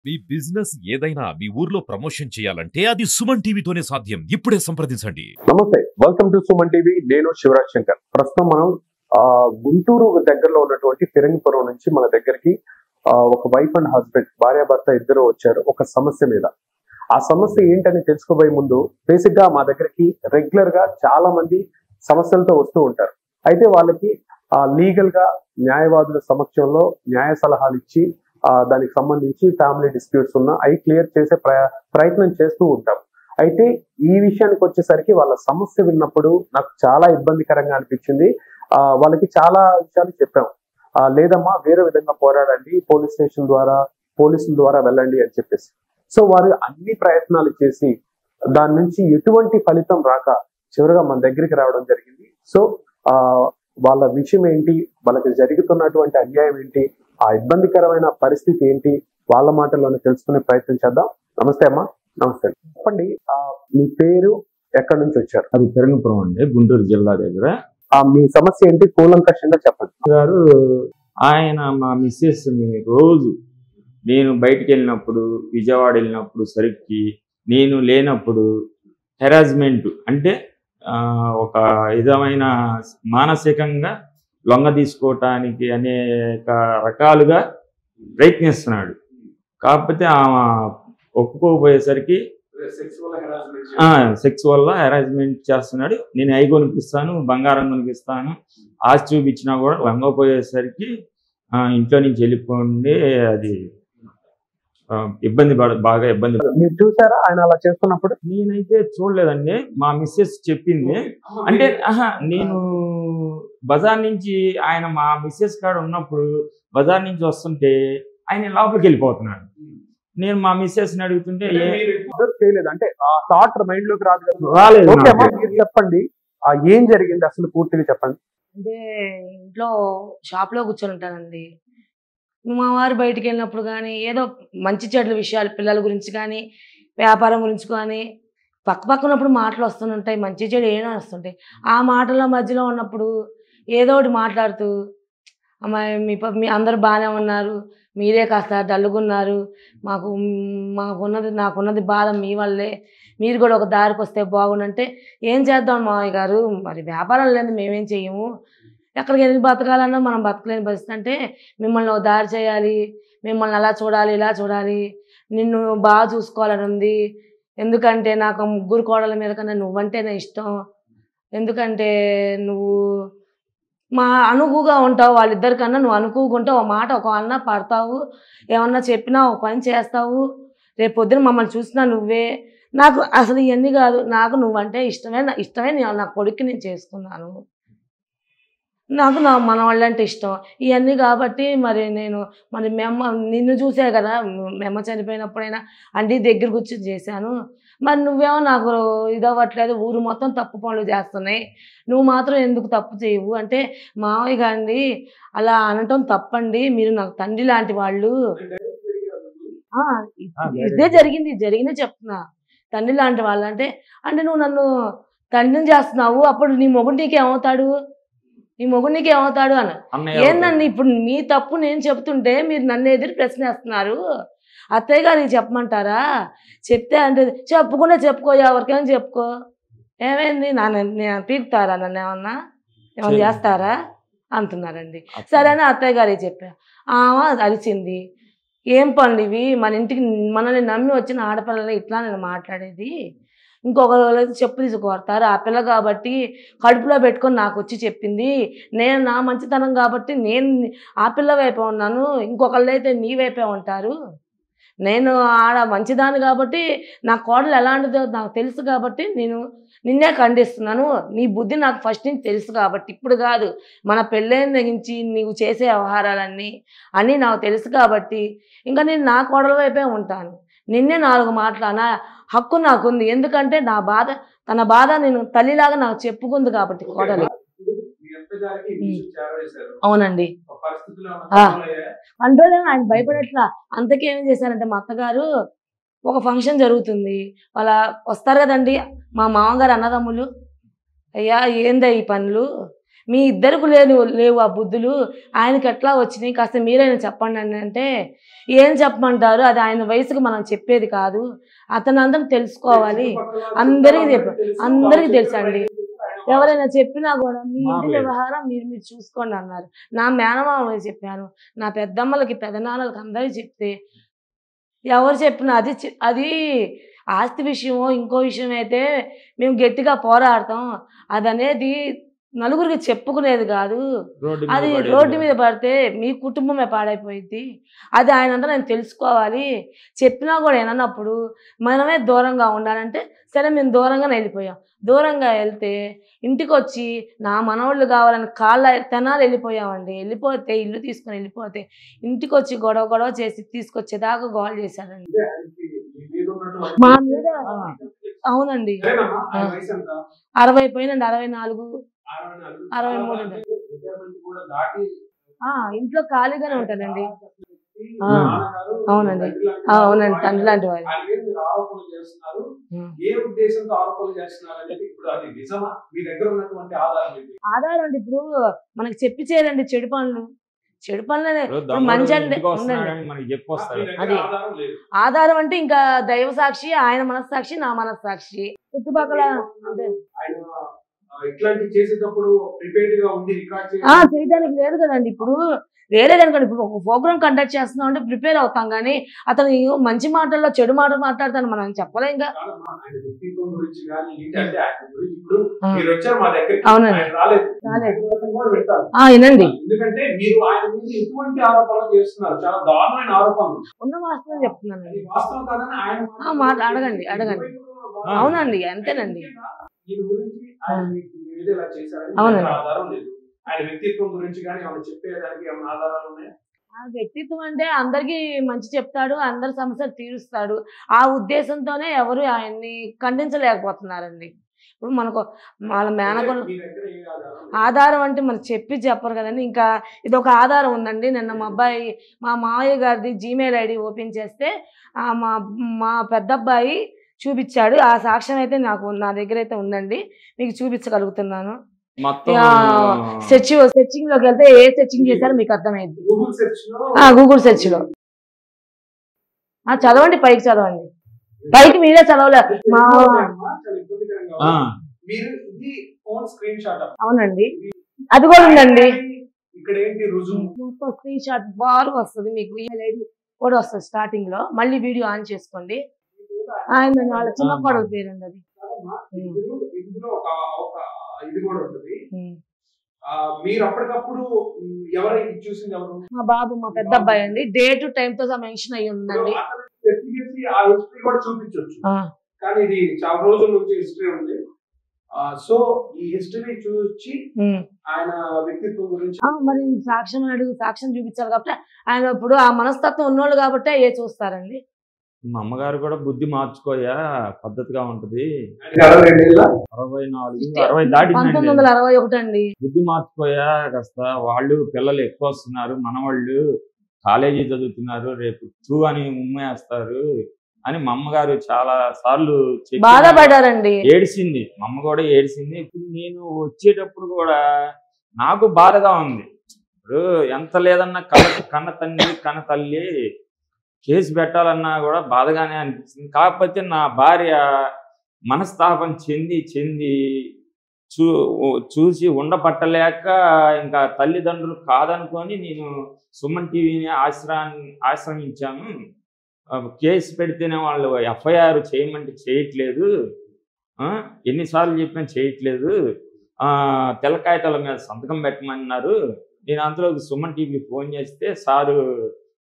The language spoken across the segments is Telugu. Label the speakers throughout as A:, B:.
A: మీ బిజినెస్ ఏదైనా మీ ఊర్లో ప్రమోషన్ చేయాలంటే అది సుమన్ టీవీతోనే సాధ్యం. ఇప్పుడే సంప్రదించండి.
B: నమస్తే, వెల్కమ్ టు సుమన్ టీవీ. నేను శివరాజ్ శంకర్. ప్రస్తుతం మనం గుంటూరు దగ్గరలో ఉన్నటువంటి ఫిరంగిపురం నుంచి మన దగ్గరికి ఒక వైఫ్ అండ్ హస్బెండ్, భార్యాభర్త ఇద్దరు వచ్చారు ఒక సమస్య మీద. ఆ సమస్య ఏంటని తెలుసుకోబోయే ముందు, బేసిక్ గా మా దగ్గరికి రెగ్యులర్ గా చాలా మంది సమస్యలతో వస్తూ ఉంటారు. అయితే వాళ్ళకి లీగల్ గా న్యాయవాదుల సమక్షంలో న్యాయ సలహాలు ఇచ్చి దానికి సంబంధించి ఫ్యామిలీ డిస్ప్యూట్స్ ఉన్నా అవి క్లియర్ చేసే ప్రయత్నం చేస్తూ ఉంటాం. అయితే ఈ విషయానికి వచ్చేసరికి వాళ్ళ సమస్య విన్నప్పుడు నాకు చాలా ఇబ్బందికరంగా అనిపించింది. వాళ్ళకి చాలా విషయాలు చెప్పాం. లేదమ్మా, వేరే విధంగా పోరాడండి, పోలీసుల ద్వారా వెళ్ళండి అని చెప్పేసి. సో వారు అన్ని ప్రయత్నాలు చేసి దాని నుంచి ఎటువంటి ఫలితం రాక చివరిగా మన దగ్గరికి రావడం జరిగింది. సో వాళ్ళ విషయం ఏంటి, వాళ్ళకి జరుగుతున్నటువంటి అన్యాయం ఏంటి, ఆ ఇబ్బందికరమైన పరిస్థితి ఏంటి, వాళ్ళ మాటల్లోనే తెలుసుకునే ప్రయత్నం చేద్దాం. నమస్తే అమ్మా. నమస్తే. చెప్పండి, మీ పేరు, ఎక్కడి నుంచి వచ్చారు?
C: అది ఫిరంగిపురం అండి, గుంటూరు జిల్లా దగ్గర.
B: మీ సమస్య ఏంటి కూలంకషంగా చెప్పండి.
C: గారు, ఆయన మా మిస్సెస్ ని రోజు నేను బయటికి వెళ్ళినప్పుడు, విజయవాడ వెళ్ళినప్పుడు సరికి నేను లేనప్పుడు హెరాస్మెంట్ అంటే ఒక విధమైన మానసికంగా లొంగ తీసుకోవటానికి అనేక రకాలుగా ప్రయత్నిస్తున్నాడు. కాకపోతే ఆమె ఒప్పుకోపోయేసరికి సెక్స్ వల్ల హెరాస్మెంట్ చేస్తున్నాడు. నేను అయి కొనిపిస్తాను, బంగారం కొనిపిస్తాను, ఆస్తి చూపించినా కూడా లొంగపోయేసరికి ఇంట్లో నుంచి వెళ్ళిపోండి. అది బాగా ఇబ్బంది.
B: మీరు చూసారా ఆయన అలా చేస్తున్నప్పుడు?
C: నేనైతే చూడలేదండి, మా మిస్సెస్ చెప్పింది. అంటే నేను బజార్ నుంచి ఆయన మా మిస్సెస్ కాడ ఉన్నప్పుడు బజార్ నుంచి వస్తుంటే ఆయన లోపలికి వెళ్ళిపోతున్నాడు. నేను మా మిస్సెస్ ని అడుగుతుంటే
B: చేయలేదు, అంటే థాట్ మైండ్ లోకి
C: రాలేదు.
B: మీరు చెప్పండి, ఏం జరిగింది అసలు పూర్తిగా చెప్పండి.
D: అంటే ఇంట్లో షాప్ లో కూర్చొని ఉంటానండి. మా వారు బయటికి వెళ్ళినప్పుడు కానీ ఏదో మంచి చెడ్ల విషయాలు, పిల్లల గురించి కానీ వ్యాపారం గురించి కానీ పక్కనప్పుడు మాటలు వస్తుంటాయి, మంచి చెడు ఏమైనా వస్తుంటాయి. ఆ మాటల మధ్యలో ఉన్నప్పుడు ఏదో ఒకటి మాట్లాడుతూ, అమ్మాయి మీ అందరూ బాగానే ఉన్నారు, మీరే కాస్త డల్లుగున్నారు, నాకున్నది బాధ మీ వల్లే, మీరు కూడా ఒక దారికి వస్తే బాగుండంటే ఏం చేద్దాం మావయ్య గారు, మరి వ్యాపారం లేదు మేమేం చెయ్యము, ఎక్కడికి వెళ్ళి బతకాలన్నా మనం బతకలేని పరిస్థితి, అంటే మిమ్మల్ని ఒక దారి చేయాలి, మిమ్మల్ని అలా చూడాలి ఇలా చూడాలి, నిన్ను బాగా చూసుకోవాలని ఉంది, ఎందుకంటే నాకు ముగ్గురు కోడల మీద కన్నా నువ్వంటేనే ఇష్టం, ఎందుకంటే నువ్వు మా అనుకుగా ఉంటావు, వాళ్ళిద్దరికన్నా నువ్వు అనుకుగా ఉంటావు, ఒక మాట ఒక అన్న పడతావు, ఏమన్నా చెప్పినా ఒక పని చేస్తావు, రేపు పొద్దున మమ్మల్ని చూసినా నువ్వే, నాకు అసలు ఇవన్నీ కాదు, నాకు నువ్వంటే ఇష్టమే నా కొడుక్కి నేను చేసుకున్నాను, నాకు నా మనవాళ్ళంటే ఇష్టం ఇవన్నీ కాబట్టి మరి నేను నిన్ను చూసే కదా మెమ్మ చనిపోయినప్పుడైనా అండి దగ్గర కూర్చొని చేశాను, మరి నువ్వేమో నాకు ఇదవ్వట్లేదు, ఊరు మొత్తం తప్పు పనులు చేస్తున్నాయి, నువ్వు మాత్రం ఎందుకు తప్పు చేయవు అంటే, మావయ్య గాండి అలా అనటం తప్పండి, మీరు నాకు తండ్రి లాంటి వాళ్ళు, ఇదే జరిగింది చెప్తున్నా, తండ్రి లాంటి వాళ్ళు అంటే నువ్వు నన్ను తండ్రిని చేస్తున్నావు, అప్పుడు నీ మొగుడు నీకేమవుతాడు అని. ఏందండి ఇప్పుడు మీ తప్పు నేను చెప్తుంటే మీరు నన్ను ఎదురు ప్రశ్నిస్తున్నారు, అత్తయ్య గారికి చెప్పమంటారా, చెప్తే అంటే చెప్పుకుంటే చెప్పుకో, ఎవరికైనా చెప్పుకో, ఏమైంది నేను పీకుతారా, నన్ను ఏమన్నా చేస్తారా అంటున్నారండి. సరే అని అత్తయ్య గారికి చెప్పా. అరిచింది, ఏం పనులు ఇవి, మన ఇంటికి మనల్ని నమ్మి వచ్చిన ఆడపిల్లల్ని ఇట్లా నేను మాట్లాడేది, ఇంకొకరు చెప్పు తీసుకొడతారు, ఆ పిల్ల కాబట్టి కడుపులో పెట్టుకొని నాకు వచ్చి చెప్పింది, నేను నా మంచితనం కాబట్టి నేను ఆ పిల్ల వైపే ఉన్నాను, ఇంకొకళ్ళు అయితే నీ వైపే ఉంటారు, నేను ఆడ మంచిదాన్ని కాబట్టి నా కోడలు ఎలాంటిదో నాకు తెలుసు కాబట్టి నేను నిన్నే ఖండిస్తున్నాను, నీ బుద్ధి నాకు ఫస్ట్ నుంచి తెలుసు కాబట్టి, ఇప్పుడు కాదు మన పెళ్ళైన తెగించి నీవు చేసే వ్యవహారాలన్నీ నాకు తెలుసు కాబట్టి ఇంకా నేను నా కోడల వైపే ఉంటాను, నిన్నే 4 మాటలు హక్కు నాకుంది, ఎందుకంటే తన బాధ నేను తల్లిలాగా నాకు చెప్పుకుంది కాబట్టి కోడలు. అవునండి, అంటే ఆయన భయపడట్లా. అంతకేం చేశారంటే మా అత్తగారు ఒక ఫంక్షన్ జరుగుతుంది, వాళ్ళ వస్తారు కదండి మా మామగారు అన్నదమ్ములు, అయ్యా ఏందా ఈ పనులు, మీ ఇద్దరికి లేవు ఆ బుద్ధులు, ఆయనకి ఎట్లా వచ్చినాయి, కాస్త మీరైనా చెప్పండి అని అంటే ఏం చెప్పమంటారు, అది ఆయన వయసుకు మనం చెప్పేది కాదు, అతను అందరం తెలుసుకోవాలి, అందరికీ తెలుసండి, ఎవరైనా చెప్పినా కూడా మీ ఇంటి వ్యవహారం మీరు చూసుకోండి అన్నారు. నా మేనమామకి చెప్పాను, నా పెద్దమ్మలకి పెదనాన్నలకి అందరికీ చెప్తే ఎవరు చెప్పినా అది ఆస్తి విషయమో ఇంకో విషయం అయితే మేము గట్టిగా పోరాడతాం, అది అనేది నలుగురికి చెప్పుకునేది కాదు, అది రోడ్డు మీద పడితే మీ కుటుంబమే పాడైపోయింది, అది ఆయనంతా నేను తెలుసుకోవాలి, చెప్పినా కూడా ఏనన్నప్పుడు మనమే దూరంగా ఉండాలంటే సరే మేము దూరంగానే వెళ్ళిపోయాం. దూరంగా వెళ్తే ఇంటికి వచ్చి నా మనవాళ్ళు కావాలని తెనాలు వెళ్ళిపోయామండి. వెళ్ళిపోతే ఇల్లు తీసుకొని వెళ్ళిపోతే ఇంటికి వచ్చి గొడవ చేసి తీసుకొచ్చేదాకా గోల చేశారండి మా మీద. అవునండి 60 పోయినండి, 64 63. ఇంట్లో ఖాళీగానే ఉంటానండి. అవునండి అవునండి తండ్రి లాంటి వారు. ఆధారం అండి ఇప్పుడు మనకి చెప్పి చేయరండి చెడు పనులు మంచి అది ఆధారం అంటే ఇంకా దైవ సాక్షి, ఆయన మనస్సాక్షి, నా మనస్సాక్షి, చుట్టుపక్కల చేయడానికి లేదు కదండి. ఇప్పుడు వేరేదనుకోండి, ఇప్పుడు ఒక ప్రోగ్రామ్ కండక్ట్ చేస్తున్నాం అంటే ప్రిపేర్ అవుతాం, కానీ అతను మంచి మాటల్లో చెడు మాటలు మాట్లాడతాను మనం చెప్పలేం. అవునండి వినండి, ఉన్న వాస్తవం చెప్తున్నాను, అడగండి. అవునండి అంతేనండి. అవునండి ఆ వ్యక్తిత్వం అంటే అందరికి మంచి చెప్తాడు, అందరి సమస్యలు తీరుస్తాడు, ఆ ఉద్దేశంతోనే ఎవరు ఆయన్ని ఖండించలేకపోతున్నారండి. ఇప్పుడు మనకు వాళ్ళ మేనగోళ్ళు ఆధారం అంటే మనకు చెప్పరు కదండి. ఇంకా ఇది ఒక ఆధారం ఉందండి. నిన్న మా మావయ్య గారిది జీమెయిల్ ఐడి ఓపెన్ చేస్తే మా పెద్దబ్బాయి చూపించాడు. ఆ సాక్ష్యం అయితే నా దగ్గర అయితే ఉందండి, మీకు చూపించగలుగుతున్నాను. సెర్చింగ్ లోకి వెళ్తే ఏ సెర్చింగ్ చేశారో మీకు అర్థమైంది. గూగుల్ సెర్చ్ లో చదవండి, పైకి చదవండి, పైకి మీరే చదవలే. అవునండి అది కూడా ఉందండి, స్క్రీన్ షాట్ బాగా వస్తుంది మీకు, ఈమెయిల్ ఐడి కూడా వస్తుంది స్టార్టింగ్ లో. మళ్ళీ వీడియో ఆన్ చేసుకోండి. ఆయన వాళ్ళ చిన్న కోడల పేరండి అది.
B: మీరు అప్పటికప్పుడు ఎవరైతే చూసింది ఎవరు?
D: మా బాబు, మా పెద్ద అబ్బాయి అండి. డేట్ టైం తో మెన్షన్ అయ్యి ఉందండి.
B: ఆ హిస్టరీ కూడా చూపించవచ్చు, కానీ ఇది చాలా రోజుల నుంచి హిస్టరీ ఉంది. సో ఈ హిస్టరీ చూసి ఆయన వ్యక్తిత్వం గురించి
D: మరి సాక్ష్యం చూపించాలి కాబట్టి ఆయన ఇప్పుడు ఆ మనస్తత్వం ఉన్నోళ్ళు కాబట్టి ఏ చూస్తారండి.
C: మా అమ్మగారు కూడా బుద్ధి మార్చుకోయా, పద్ధతిగా ఉంటది. 60 దాటి
D: 1961 అండి.
C: బుద్ధి మార్చుకోయా కాస్త, వాళ్ళు పిల్లలు ఎక్కువ వస్తున్నారు, మనవాళ్ళు కాలేజీ చదువుతున్నారు, రేపు అని ఉమ్మేస్తారు అని మా అమ్మగారు చాలా సార్లు
D: బాధపడ్డారండి,
C: ఏడిసింది. మా అమ్మ కూడా ఏడిసింది. ఇప్పుడు నేను వచ్చేటప్పుడు కూడా నాకు బాధగా ఉంది. ఇప్పుడు ఎంత లేదన్నా కన్న తల్లి కేసు పెట్టాలన్నా కూడా బాధగానే అనిపిస్తుంది. కాకపోతే నా భార్య మనస్తాపం చెంది చూసి ఉండపట్టలేక ఇంకా తల్లిదండ్రులు కాదనుకొని నేను సుమన్ టీవీని ఆశ్రయించాను. కేసు పెడితేనే వాళ్ళు ఎఫ్ఐఆర్ చేయమంటే చేయట్లేదు, ఎన్నిసార్లు చెప్పినా చేయట్లేదు, తెల్ల కాగితాల మీద సంతకం పెట్టమన్నారు. నేను అంతలో సుమన్ టీవీ ఫోన్ చేస్తే సారు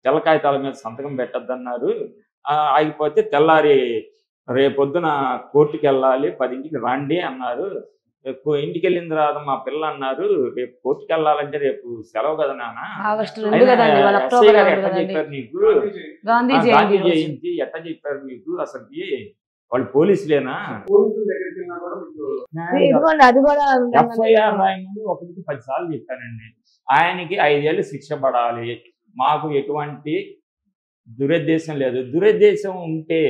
C: తెల్ల కాగితాల మీద సంతకం పెట్టద్దన్నారు, ఆగిపోతే తెల్లారి రేపొద్దున కోర్టుకి వెళ్ళాలి, 10ంటికి రండి అన్నారు. ఇంటికి వెళ్ళిన తర్వాత మా పిల్ల అన్నారు, రేపు కోర్టుకి వెళ్ళాలంటే రేపు సెలవు కదా నాన్న, ఎట్లా చెప్పారు నీకు, గాంధీ జయంతి ఎట్లా చెప్పారు మీకు, అసలు వాళ్ళు పోలీసులేనా, ఎఫ్ఐఆర్ రాయమని 1కి 10 సార్లు చెప్పానండి. ఆయనకి 5 ఏళ్ళు శిక్ష పడాలి, మాకు ఎటువంటి దురుద్దేశం లేదు. దురుద్దేశం ఉంటే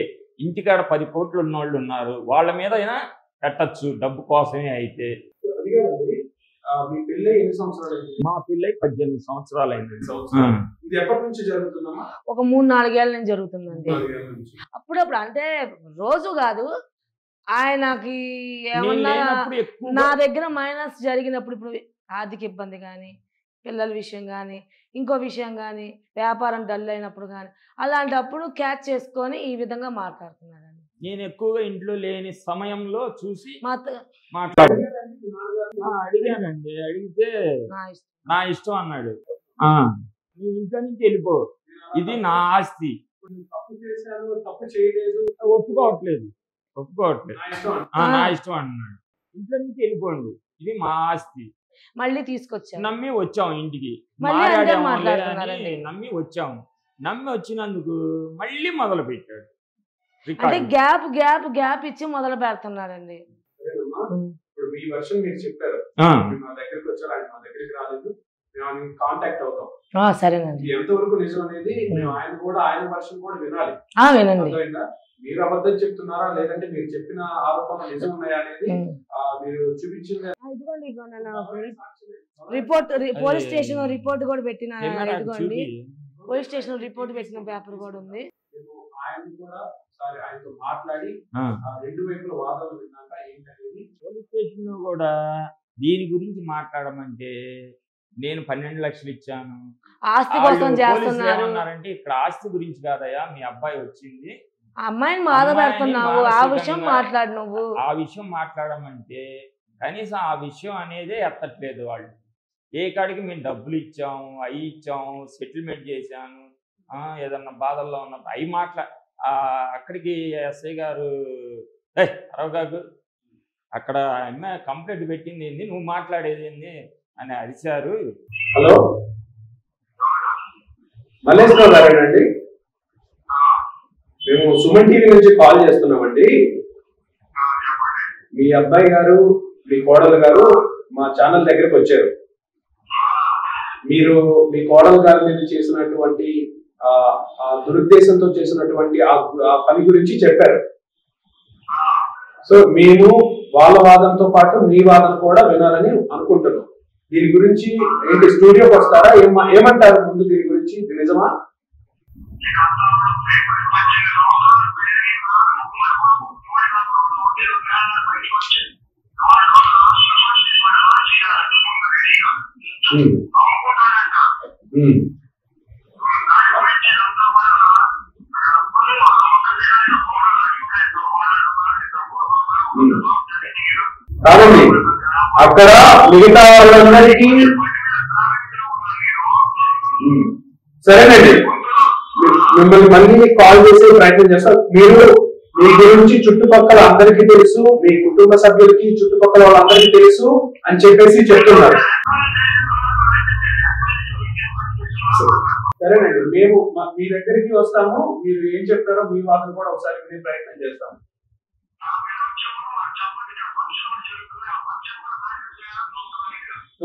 C: ఇంటికాడ 10 కోట్లు ఉన్నోళ్ళు ఉన్నారు, వాళ్ళ మీద అయినా పెట్టచ్చు, డబ్బు కోసమే. అయితే
B: మీ పెళ్ళి ఎన్ని సంవత్సరాలు అయింది?
C: మా పిల్లకి 18 సంవత్సరాలు అయింది.
B: ఇది ఎప్పటి నుంచి జరుగుతుందమ్మా?
D: ఒక 3-4 ఏళ్ళ నుంచి జరుగుతుందండి.
B: 4 ఏళ్ల నుంచి.
D: అప్పుడప్పుడు అంటే రోజు కాదు, ఆయనకి
C: నేను
D: ఏమన్నా
C: లేనప్పుడు ఎక్కువగా
D: నా దగ్గర మైనస్ జరిగినప్పుడు, ఇప్పుడు ఆర్థిక ఇబ్బంది కానీ, పిల్లల విషయం కానీ, ఇంకో విషయం కానీ, వ్యాపారం డల్ అయినప్పుడు కానీ, అలాంటప్పుడు క్యాచ్ చేసుకొని ఈ విధంగా మాట్లాడుతున్నాడండి.
C: నేను ఎక్కువగా ఇంట్లో లేని సమయంలో చూసి
D: మా
C: మాట్లాడాను. అడిగానండి, అడిగితే
D: నా ఇష్టం.
C: నా ఇష్టం అన్నాడు. నీ ఇంట్లో నుంచి వెళ్ళిపో, ఇది నా ఆస్తి.
B: తప్పు చేశాను, తప్పు చేయలేదు,
C: ఒప్పుకోవట్లేదు.
B: నా ఇష్టం అంట.
C: నా ఇష్టం అన్నాడు. ఇంట్లో నుంచి వెళ్ళిపోండి, ఇది మా ఆస్తి.
D: మళ్ళీ తీసుకొచ్చాను.
C: నమ్మి వచ్చాము ఇంటికి,
D: మళ్ళీ అందరూ
C: మాట్లాడాము
D: మాట్లాడుతున్నారండి.
C: నమ్మి వచ్చాము. నమ్మి వచ్చినందుకు మళ్ళీ మొదలు పెట్టాడు.
D: అంటే గ్యాప్ గ్యాప్ గ్యాప్ ఇచ్చి మొదలు పెడుతున్నారండి.
B: సరేనమ్మా, ఇప్పుడు మీ వర్షన్ మీరు చెప్పారు. మీరు మా దగ్గరికి వచ్చారు, ఆయన మా దగ్గరికి రాలేదు, మేము కాంటాక్ట్ అవుతాం.
D: సరేనండి.
B: ఇది ఎంతవరకు నిజం అనేది మేము ఆయన వర్షన్ కూడా వినాలి.
D: వినండి.
B: అర్థమైందా? మీరు అబద్ధం చెప్తున్నారా లేదంటే మీరు చెప్పిన ఆరోపణలు నిజం ఉన్నాయా అనేది మీరు చూపించింది.
D: రిపోర్ట్ పోలీస్ స్టేషన్ రిపోర్ట్ కూడా పెట్టిన, ఇదిగోండి పోలీస్ స్టేషన్ రిపోర్ట్ పెట్టిన పేపర్ కూడా ఉంది.
B: ఆయన కూడా ఆయనతో మాట్లాడి రెండు వైపుల వాదనలు విన్నాక ఏంటనేది
C: పోలీస్ స్టేషన్ లో కూడా దీని గురించి మాట్లాడమంటే నేను 12 లక్షలు ఇచ్చాను,
D: ఆస్తి కోసం చేస్తున్నారు
C: ఏమన్నారంటే ఇక్కడ ఆస్తి గురించి కాదయ్యా, మీ అబ్బాయి వచ్చింది,
D: అమ్మాయిని బాధ పెడుతున్నావు, ఆ విషయం మాట్లాడు నువ్వు.
C: ఆ విషయం మాట్లాడమంటే కనీసం ఆ విషయం అనేదే ఎత్తట్లేదు వాళ్ళు. ఏ కాడికి మేము డబ్బులు ఇచ్చాము, అవి ఇచ్చాము, సెటిల్మెంట్ చేశాను, ఏదన్నా బాధల్లో ఉన్నప్పుడు అవి అక్కడికి ఎస్ఐ గారు అరవగాకు అక్కడ అమ్మాయి కంప్లైంట్ పెట్టింది ఏంది, నువ్వు మాట్లాడేది ఏంది అని అరిచారు.
B: హలో, మల్లేశ్వరరావు గారేనండి? మేము సుమన్ టీవీ నుంచి కాల్ చేస్తున్నామండి. మీ అబ్బాయి గారు, మీ కోడలు గారు మా ఛానల్ దగ్గరకు వచ్చారు. మీరు మీ కోడలు గారి మీద చేసినటువంటి దురుద్దేశంతో చేసినటువంటి ఆ పని గురించి చెప్పారు. సో మేము వాళ్ళ వాదనతో పాటు మీ వాదన కూడా వినాలని అనుకుంటున్నాం. దీని గురించి ఏంటి, స్టూడియోకి వస్తారా? ఏమంటారు ముందు దీని గురించి? ఇది నిజమా? కాదండి, అక్కడ మిగతా వాళ్ళందరికీ సరేనండి, మిమ్మల్ని మళ్ళీ కాల్ చేసే ప్రయత్నం చేస్తారు. మీరు మీ గురించి చుట్టుపక్కల అందరికీ తెలుసు, మీ కుటుంబ సభ్యులకి చుట్టుపక్కల వాళ్ళందరికీ తెలుసు అని చెప్పేసి చెప్తున్నారు. సరేనండి, మేము మీ దగ్గరికి వస్తాము. మీరు ఏం చెప్తారో మీ వాదన కూడా ఒకసారి వినే ప్రయత్నం చేస్తాము.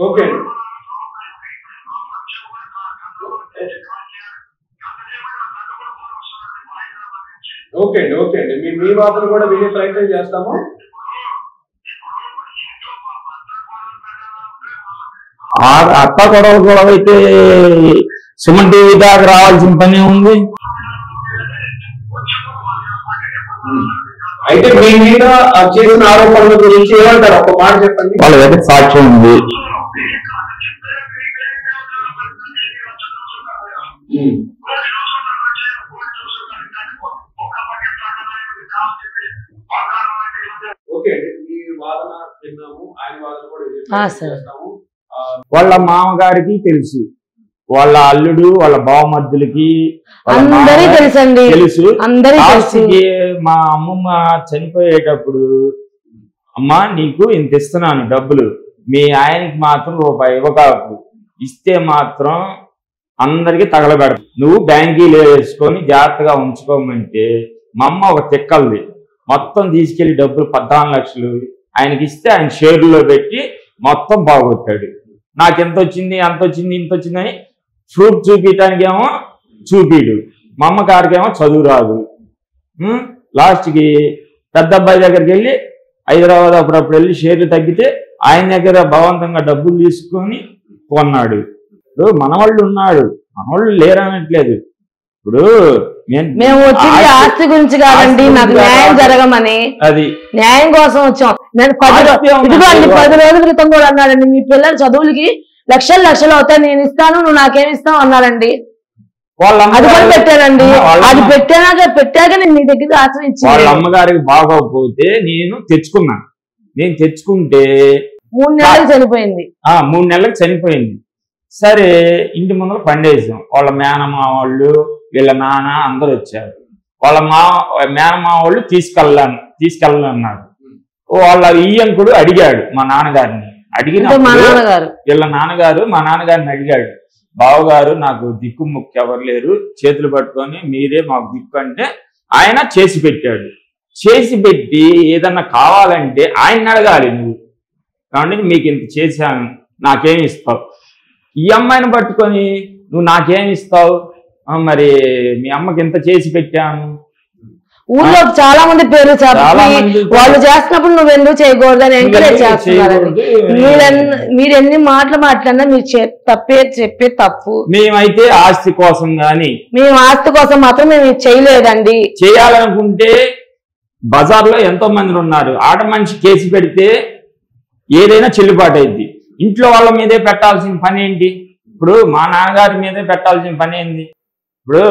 B: ఓకే ఓకే అండి, ఓకే అండి, మీ వాదన కూడా వినే ప్రయత్నం చేస్తాము.
C: అత్త గొడవ అయితే సుమన్ టీవీ దాకా రావాల్సిన పని ఉంది.
B: అయితే మీ మీద చేసిన ఆరోపణల గురించి ఏమంటారు? ఒక మాట చెప్పండి.
C: వాళ్ళ దగ్గర సాక్ష్యం ఉంది.
B: ఓకే అండి, మీ వాదన విన్నాము, ఆయన వాదన కూడా చేస్తాము.
C: వాళ్ళ మామగారికి తెలుసు, వాళ్ళ అల్లుడు, వాళ్ళ బావమర్దులకి తెలుసు. మా అమ్మమ్మ చనిపోయేటప్పుడు, అమ్మా నీకు ఇంత ఇస్తున్నాను డబ్బులు, మీ ఆయనకి మాత్రం రూపాయి ఇవ్వకాకు, ఇస్తే మాత్రం అందరికి తగలబెడదు, నువ్వు బ్యాంకీలో వేసుకొని జాగ్రత్తగా ఉంచుకోమంటే మా అమ్మ ఒక తిక్కల్ది మొత్తం తీసుకెళ్లి డబ్బులు 14 లక్షలు ఆయనకి ఇస్తే ఆయన షేర్లో పెట్టి మొత్తం బాగొట్టాడు. నాకు ఎంత వచ్చింది, అంత వచ్చింది, ఇంత వచ్చిందని ప్రూఫ్ చూపించడానికి ఏమో చూపిడు, మా అమ్మగారికేమో చదువు రాదు. లాస్ట్కి పెద్ద అబ్బాయి దగ్గరికి వెళ్ళి హైదరాబాద్ అప్పుడప్పుడు వెళ్ళి షేర్లు తగ్గితే ఆయన దగ్గర బలవంతంగా డబ్బులు తీసుకొని కొన్నాడు. ఇప్పుడు మనవాళ్ళు ఉన్నాడు, మనవాళ్ళు లేరనట్లేదు. ఇప్పుడు
D: మేము వచ్చింది ఆస్తి గురించి కాదండి, నాకు న్యాయం జరగమని, అది న్యాయం కోసం వచ్చాం. నేను 10 రోజుల క్రితం కూడా అన్నాడండి, మీ పిల్లల చదువులకి లక్షలు అవుతాయి, నేను ఇస్తాను, నువ్వు నాకేమి ఇస్తావు అన్నాడండి. అది కూడా పెట్టానండి. అది పెట్టాక నేను మీ దగ్గర ఆశ్రయించి
C: వాళ్ళ అమ్మగారికి బాగోకపోతే నేను తెచ్చుకుంటే
D: 3 నెలలకు చనిపోయింది.
C: 3 నెలలకు చనిపోయింది. సరే ఇంటి ముందర పండేసాం. వాళ్ళ మేనమా వాళ్ళు, వీళ్ళ నాన్న అందరూ వచ్చారు. వాళ్ళ మేనమా వాళ్ళు తీసుకెళ్ళన్నారు. వాళ్ళ ఈయంకుడు అడిగాడు మా నాన్నగారిని. అడిగినప్పుడు వీళ్ళ నాన్నగారు మా నాన్నగారిని అడిగాడు, బావగారు నాకు దిక్కు ముక్కు ఎవరు లేరు, చేతులు పట్టుకొని మీరే మాకు దిక్కు అంటే ఆయన చేసి పెట్టాడు. చేసి పెట్టి ఏదన్నా కావాలంటే ఆయన అడగాలి, నువ్వు కాబట్టి మీకు ఇంత చేశాను నాకేమి ఇస్తావు. ఈ అమ్మాయిని పట్టుకొని నువ్వు నాకేమి ఇస్తావు, మరి మీ అమ్మకి ఇంత చేసి పెట్టాను.
D: ఊళ్ళో చాలా మంది పేర్లు వాళ్ళు చేస్తున్నప్పుడు నువ్వు ఎందుకు చేయకూడదని ఎంకరేజ్ చేస్తున్నారండి. మీరు ఎన్ని మాటలు మాట్లాడినా మీరు చెప్పే తప్పు.
C: మేమైతే ఆస్తి కోసం
D: మేము ఆస్తి కోసం మాత్రం మేము చేయలేదండి.
C: చేయాలనుకుంటే బజార్లో ఎంతో మంది ఉన్నారు. ఆట మనిషి కేసు పెడితే ఏదైనా చెల్లుబాటు అయింది. ఇంట్లో వాళ్ళ మీదే పెట్టాల్సిన పని ఏంటి? ఇప్పుడు మా నాన్నగారి మీదే పెట్టాల్సిన పని ఏంది? ఇప్పుడు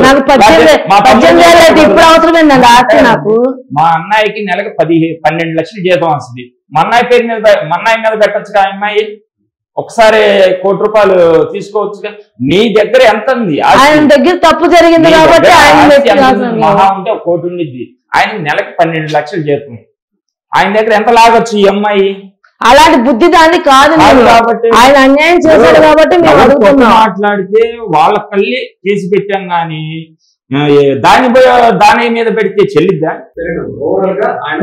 C: మా అన్నయ్యకి నెలకు 12 లక్షల జీతం వస్తుంది. మా అన్నయ్య పేరు మీద పెట్టచ్చుగా అమ్మాయి. ఒకసారి ₹1 తీసుకోవచ్చుగా. నీ దగ్గర ఎంత ఉంది?
D: ఆయన దగ్గర తప్పు జరిగింది కాబట్టి
C: మహా ఉంటే 1 కోటి ఉండిద్ది. ఆయన నెలకు 12 లక్షల జీతం. ఆయన దగ్గర ఎంత లాగొచ్చు ఈ అమ్మాయి?
D: అలాంటి బుద్ధి దాన్ని కాదు కాబట్టి, ఆయన అన్యాయం చేశాడు కాబట్టి మేము అడుగుతున్నాం.
C: మాట్లాడితే వాళ్ళ కళ్ళే చేసి పెట్టాం గానీ దాని మీద పెడితే చెల్లిద్దా?
B: ఓవరాల్ గా ఆయన